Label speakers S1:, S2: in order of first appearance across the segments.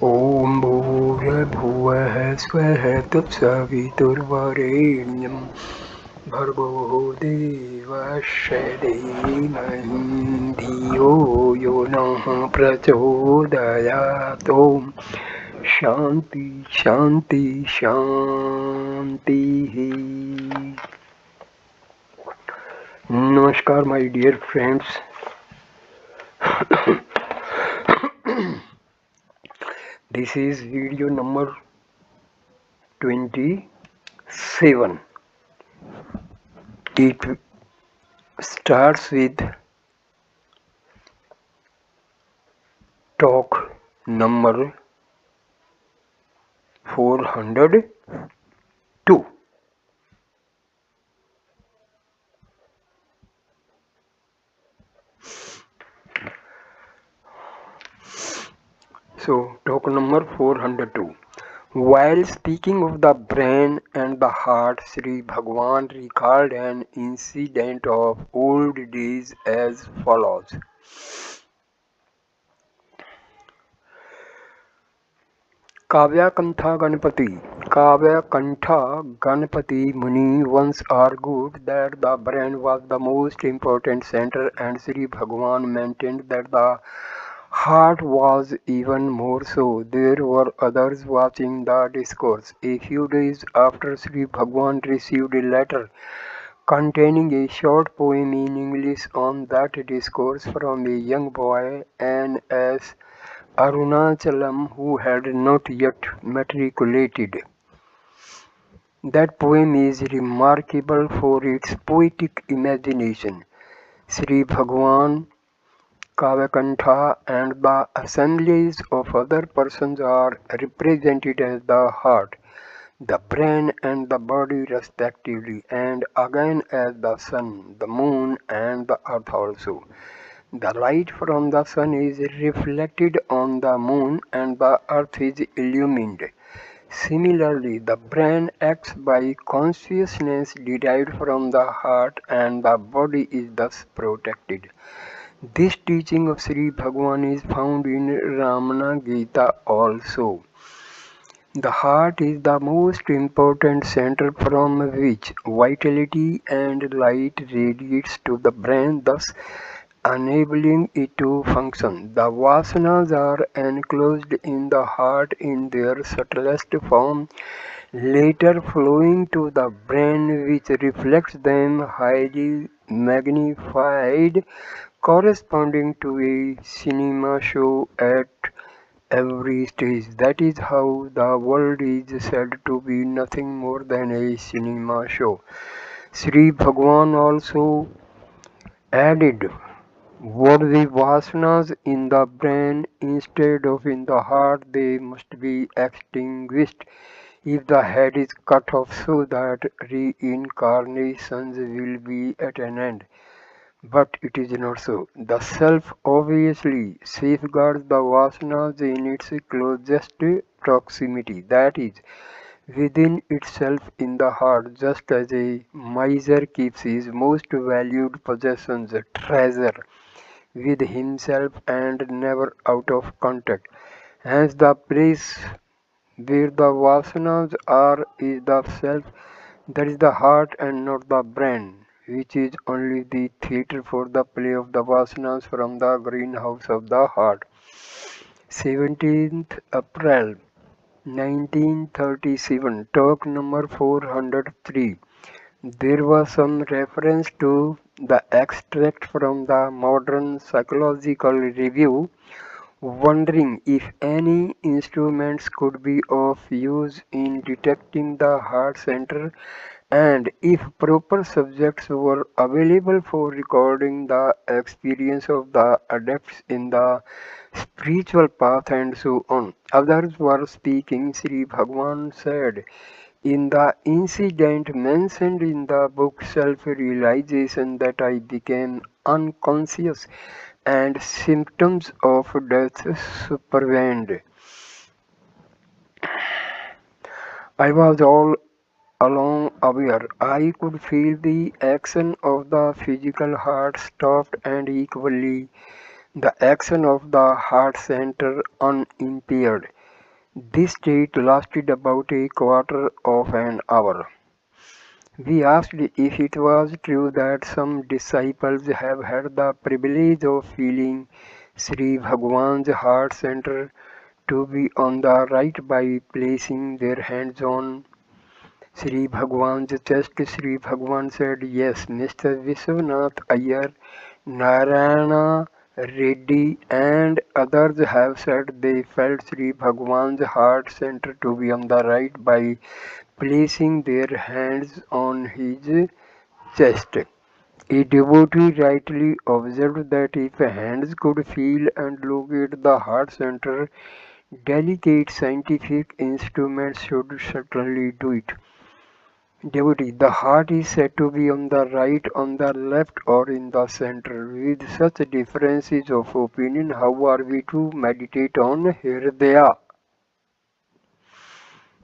S1: ॐ भूर्भुवः स्वः तत्सवितुर्वरेण्यं भर्गो देवस्य धीमहि धियो यो नः प्रचोदयात्। ॐ शान्ति शान्ति शान्तिः। नमस्कार my dear friends. This is video number 27. It starts with talk number 402. So, talk number 402. While speaking of the brain and the heart, Sri Bhagwan recalled an incident of old days as follows. Kavyakantha Ganpati Muni once argued that the brain was the most important center, and Sri Bhagwan maintained that the heart was even more so. There were others watching the discourse. A few days after Sri Bhagwan received a letter containing a short poem in English on that discourse from a young boy, N.S. Arunachalam, who had not yet matriculated. That poem is remarkable for its poetic imagination. Sri Bhagwan, Kavyakantha, and the assemblies of other persons are represented as the heart, the brain, and the body respectively, and again as the sun, the moon, and the earth also. The light from the sun is reflected on the moon and the earth is illumined. Similarly, the brain acts by consciousness derived from the heart and the body is thus protected. This teaching of Sri Bhagwan is found in Ramana Gita also. The heart is the most important center from which vitality and light radiates to the brain, thus enabling it to function. The vasanas are enclosed in the heart in their subtlest form, later flowing to the brain, which reflects them highly magnified, corresponding to a cinema show at every stage. That is how the world is said to be nothing more than a cinema show. Sri Bhagwan also added, were the vasanas in the brain instead of in the heart, they must be extinguished if the head is cut off, so that reincarnations will be at an end. But it is not so. The self obviously safeguards the vasanas in its closest proximity, that is, within itself in the heart, just as a miser keeps his most valued possessions, treasure, with himself and never out of contact. Hence, the place where the vasanas are is the self, that is the heart, and not the brain, which is only the theatre for the play of the vasanas from the greenhouse of the heart. 17th April 1937, talk number 403. There was some reference to the extract from the Modern Psychological Review, wondering if any instruments could be of use in detecting the heart center and if proper subjects were available for recording the experience of the adepts in the spiritual path and so on. Others were speaking. Sri Bhagwan said, in the incident mentioned in the book Self-Realization, that I became unconscious and symptoms of death supervened. I was all along aware. I could feel the action of the physical heart stopped and equally the action of the heart center unimpaired. This state lasted about a quarter of an hour. We asked if it was true that some disciples have had the privilege of feeling Sri Bhagwan's heart center to be on the right by placing their hands on Sri Bhagwan's chest. Sri Bhagwan said, "Yes, Mr. Vishwanath Iyer, Narayana Reddy and others have said they felt Sri Bhagwan's heart center to be on the right by placing their hands on his chest." A devotee rightly observed that if hands could feel and locate the heart center, delicate scientific instruments should certainly do it. Devotee, the heart is said to be on the right, on the left, or in the center. With such differences of opinion, how are we to meditate on Hridaya?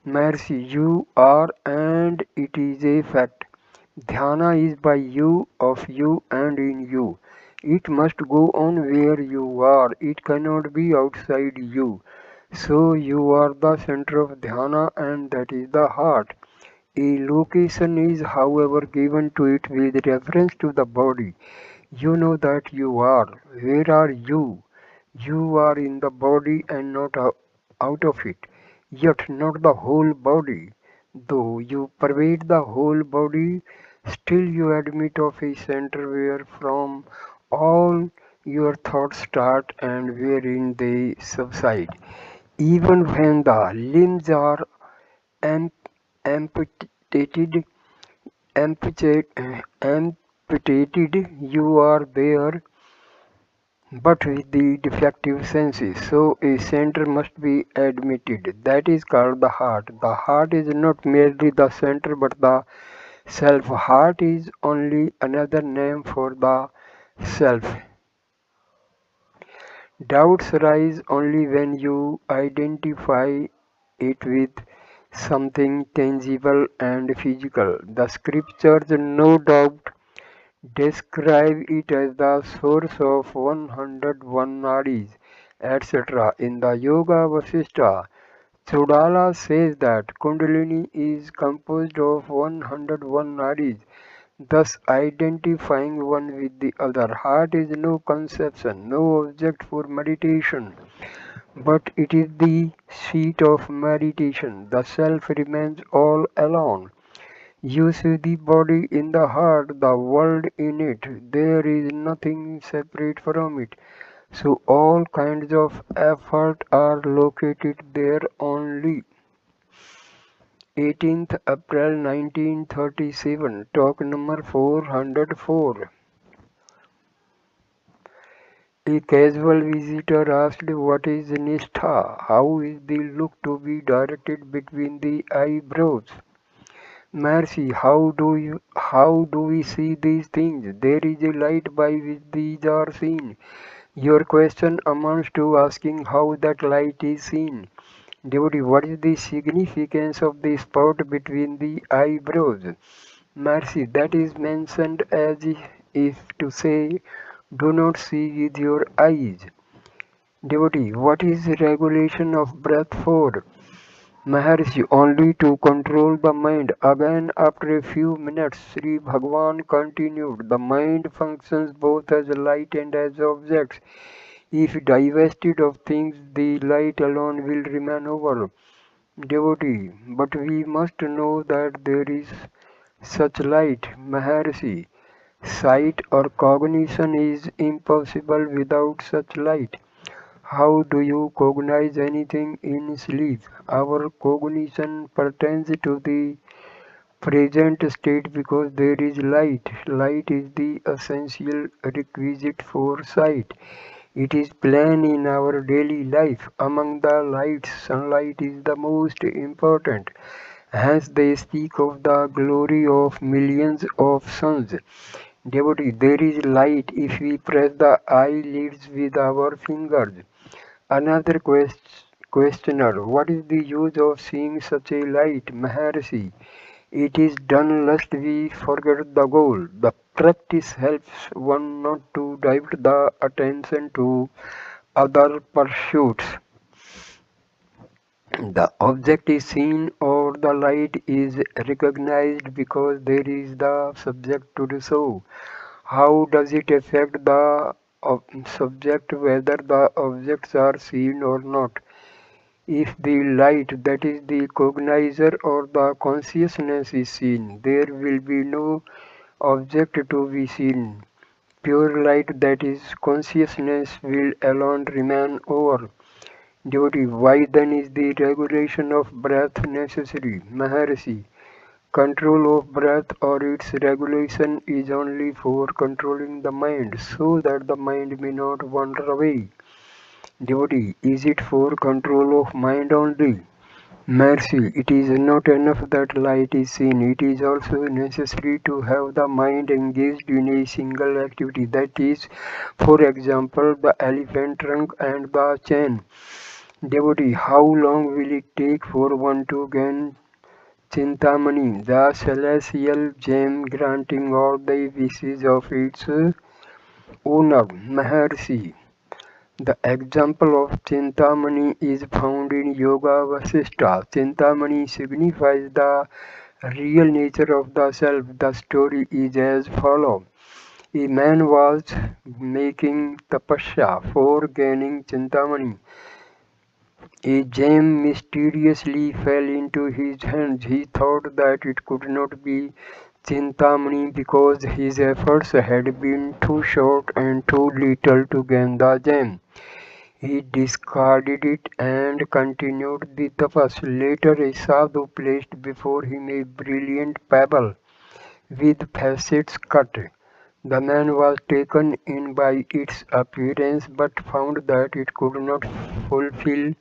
S1: Mercy, you are, and it is a fact. Dhyana is by you, of you, and in you. It must go on where you are. It cannot be outside you. So you are the center of dhyana, and that is the heart. A location is, however, given to it with reference to the body. You know that you are. Where are you? You are in the body and not out of it, yet not the whole body. Though you pervade the whole body, still you admit of a center where from all your thoughts start and wherein they subside. Even when the limbs are am- amputated, amputated, you are there but with the defective senses. So a center must be admitted. That is called the heart. The heart is not merely the center but the self. Heart is only another name for the self. Doubts rise only when you identify it with something tangible and physical. The scriptures, no doubt, describe it as the source of 101 nadis, etc. In the Yoga Vasishtha, Chodala says that Kundalini is composed of 101 nadis, thus identifying one with the other. Heart is no conception, no object for meditation, but it is the seat of meditation. The self remains all alone. You see the body in the heart, the world in it. There is nothing separate from it. So all kinds of effort are located there only. 18th April 1937, talk number 404. A casual visitor asked, "What is Nishtha? How is the look to be directed between the eyebrows?" Mercy, how do we see these things? There is a light by which these are seen. Your question amounts to asking how that light is seen. Devotee, what is the significance of the spot between the eyebrows? Mercy, that is mentioned as if to say, do not see with your eyes. Devotee, what is regulation of breath for? Maharshi, only to control the mind. Again, after a few minutes, Sri Bhagwan continued, the mind functions both as light and as objects. If divested of things, the light alone will remain over. Devotee, but we must know that there is such light. Maharshi, sight or cognition is impossible without such light. How do you cognize anything in sleep? Our cognition pertains to the present state because there is light. Light is the essential requisite for sight. It is plain in our daily life. Among the lights, sunlight is the most important. Hence they speak of the glory of millions of suns. Devotee, there is light if we press the eyelids with our fingers. Another questioner, what is the use of seeing such a light? Maharshi, it is done lest we forget the goal. The practice helps one not to divert the attention to other pursuits. The object is seen or the light is recognized because there is the subject to do so. How does it affect the subject whether the objects are seen or not? If the light, that is the cognizer or the consciousness, is seen, there will be no object to be seen. Pure light, that is consciousness, will alone remain over. Devotee, why then is the regulation of breath necessary? Maharshi, control of breath or its regulation is only for controlling the mind, so that the mind may not wander away. Devotee, is it for control of mind only? Mercy, it is not enough that light is seen, it is also necessary to have the mind engaged in a single activity, that is, for example, the elephant trunk and the chain. Devotee, how long will it take for one to gain Chintamani, the celestial gem granting all the wishes of its owner, Maharshi? The example of Chintamani is found in Yoga Vasishtha. Chintamani signifies the real nature of the self. The story is as follows. A man was making tapasya for gaining Chintamani. A gem mysteriously fell into his hands. He thought that it could not be Chintamani because his efforts had been too short and too little to gain the gem. He discarded it and continued the tapas. Later, a sadhu placed before him a brilliant pebble with facets cut. The man was taken in by its appearance but found that it could not fulfill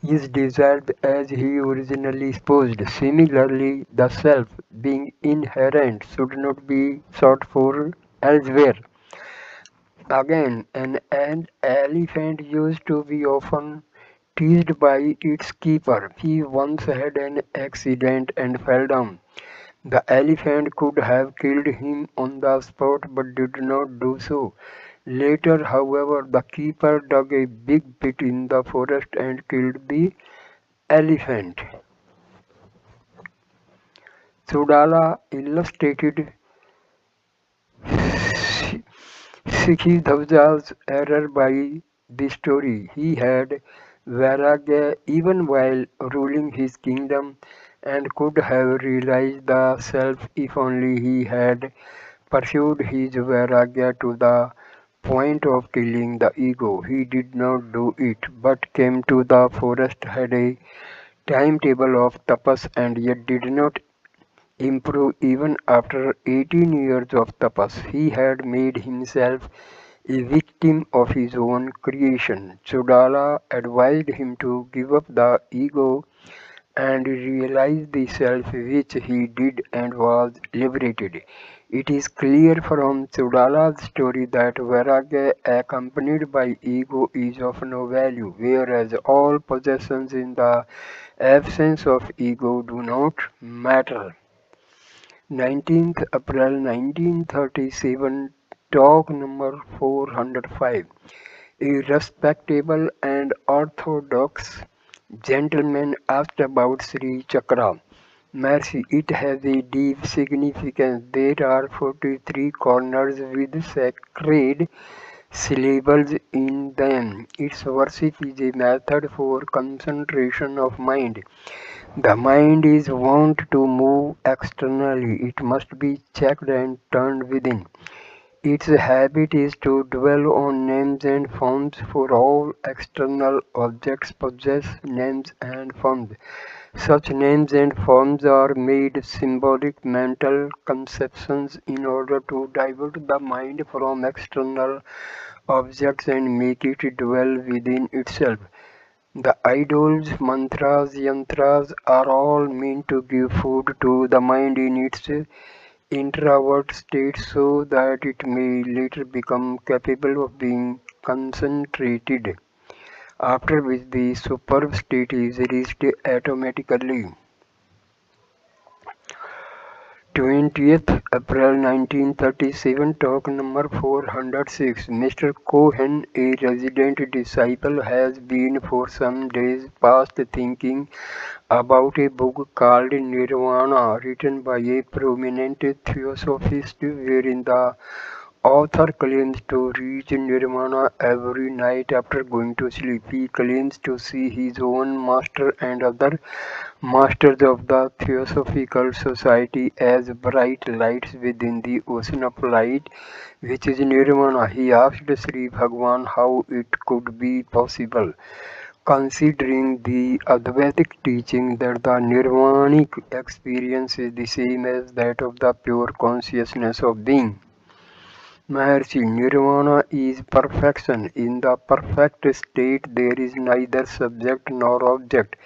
S1: his desire as he originally supposed. Similarly, the self, being inherent, should not be sought for elsewhere. Again, an elephant used to be often teased by its keeper. He once had an accident and fell down. The elephant could have killed him on the spot but did not do so. Later, however, the keeper dug a big pit in the forest and killed the elephant. Sudala illustrated Sikhidhavja's error by this story. He had Vairagya even while ruling his kingdom and could have realized the self if only he had pursued his Vairagya to the point of killing the ego. He did not do it, but came to the forest, had a timetable of tapas, and yet did not improve even after 18 years of tapas. He had made himself a victim of his own creation. Chodala advised him to give up the ego and realize the self, which he did and was liberated. It is clear from Chodala's story that Vairagya accompanied by ego is of no value, whereas all possessions in the absence of ego do not matter. 19th April 1937, talk number 405. A respectable and orthodox gentleman asked about Sri Chakra. Mercy, it has a deep significance. There are 43 corners with sacred syllables in them. Its worship is a method for concentration of mind. The mind is wont to move externally. It must be checked and turned within. Its habit is to dwell on names and forms, for all external objects possess names and forms. Such names and forms are made symbolic mental conceptions in order to divert the mind from external objects and make it dwell within itself. The idols, mantras, yantras are all meant to give food to the mind in its introvert state so that it may later become capable of being concentrated, after which the superb state is reached automatically. 20th April 1937, talk number 406. Mr. Cohen, a resident disciple, has been for some days past thinking about a book called Nirvana, written by a prominent theosophist, wherein the author claims to reach nirvana every night after going to sleep. He claims to see his own master and other masters of the Theosophical Society as bright lights within the ocean of light, which is nirvana. He asked Sri Bhagwan how it could be possible, considering the Advaitic teaching that the nirvanic experience is the same as that of the pure consciousness of being. Maharshi, nirvana is perfection. In the perfect state, there is neither subject nor object.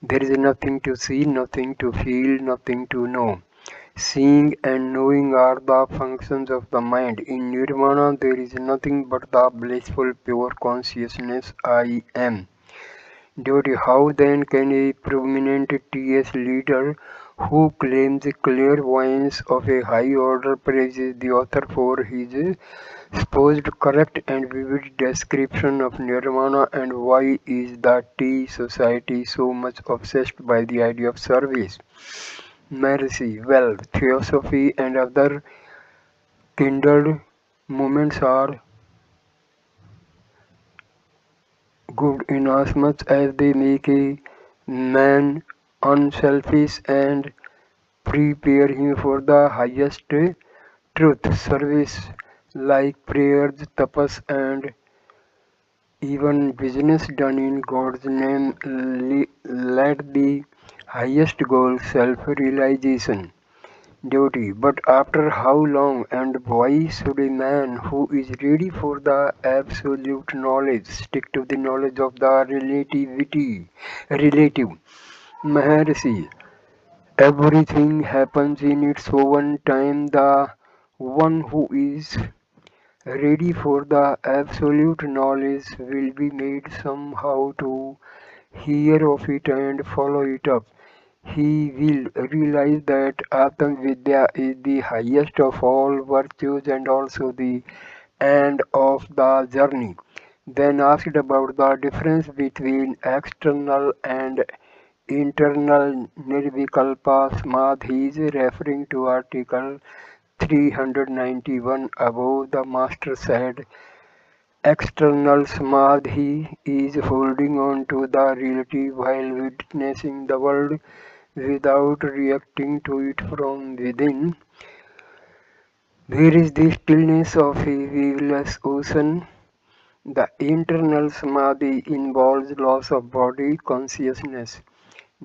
S1: There is nothing to see, nothing to feel, nothing to know. Seeing and knowing are the functions of the mind. In nirvana, there is nothing but the blissful pure consciousness I am. Duty. How then can a prominent TS leader who claims clairvoyance of a high order praises the author for his supposed correct and vivid description of nirvana, and why is the Tea Society so much obsessed by the idea of service, mercy, wealth, theosophy, and other kindred movements are good inasmuch as they make a man unselfish and prepare him for the highest truth. Service like prayers, tapas, and even business done in God's name led the highest goal, self-realization, duty. But after how long, and why should a man who is ready for the absolute knowledge stick to the knowledge of the relative? Maharshi, everything happens in its own time. The one who is ready for the absolute knowledge will be made somehow to hear of it and follow it up. He will realize that Atam Vidya is the highest of all virtues and also the end of the journey. Then asked about the difference between external and internal Nirvikalpa Samadhi, is referring to article 391 above. The master said, external samadhi is holding on to the reality while witnessing the world without reacting to it from within. There is the stillness of a waveless ocean. The internal samadhi involves loss of body consciousness.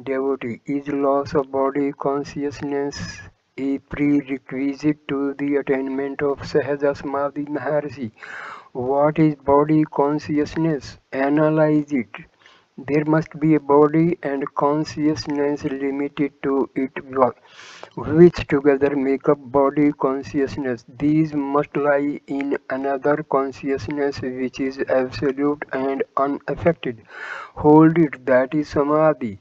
S1: Devotee, is loss of body consciousness a prerequisite to the attainment of Sahaja Samadhi, Maharshi? What is body consciousness? Analyze it. There must be a body and consciousness limited to it, which together make up body consciousness. These must lie in another consciousness which is absolute and unaffected. Hold it, that is samadhi.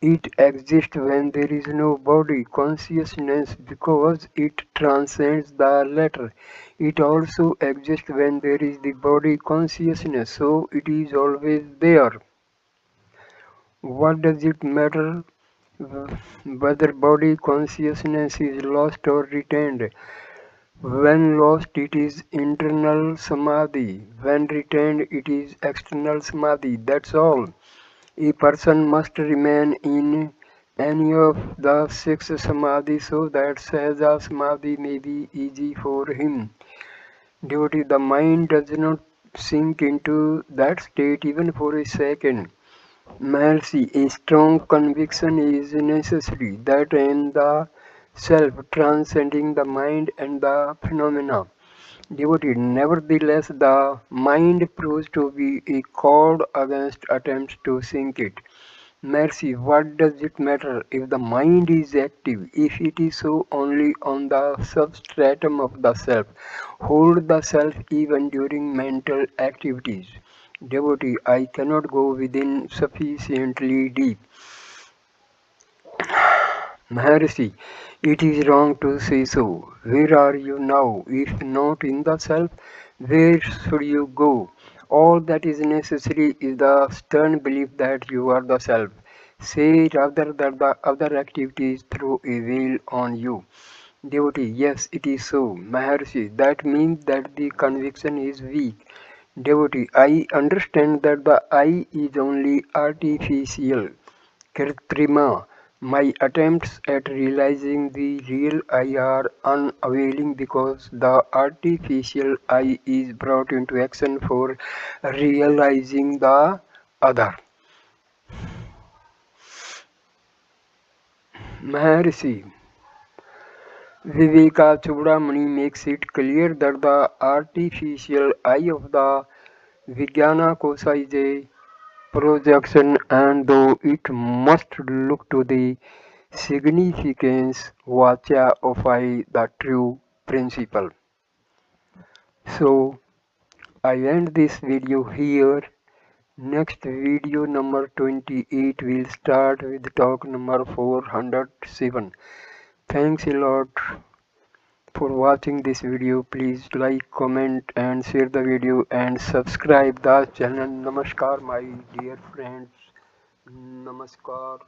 S1: It exists when there is no body consciousness because it transcends the latter. It also exists when there is the body consciousness, so it is always there. What does it matter whether body consciousness is lost or retained? When lost, it is internal samadhi. When retained, it is external samadhi. That's all. A person must remain in any of the six samadhi so that sahaja samadhi may be easy for him. Devotee, the mind does not sink into that state even for a second. Mercy, a strong conviction is necessary that I am the self transcending the mind and the phenomena. Devotee, nevertheless, the mind proves to be a coward against attempts to sink it. Mercy, what does it matter if the mind is active, if it is so only on the substratum of the self? Hold the self even during mental activities. Devotee, I cannot go within sufficiently deep. Maharshi, It is wrong to say so. Where are you now? If not in the self, where should you go? All that is necessary is the stern belief that you are the self. Say rather that the other activities throw a veil on you. Devotee, yes, it is so. Maharshi, that means that the conviction is weak. Devotee, I understand that the I is only artificial. Kritrima, my attempts at realizing the real I are unavailing because the artificial I is brought into action for realizing the other. Maharshi, Viveka Chudamani makes it clear that the artificial I of the Vijnana Kosa is a projection, and though it must look to the significance vacha of I, the true principle. So I end this video here. Next video number 28 will start with talk number 407. Thanks a lot for watching this video. Please like, comment and share the video and subscribe the channel. Namaskar my dear friends. Namaskar.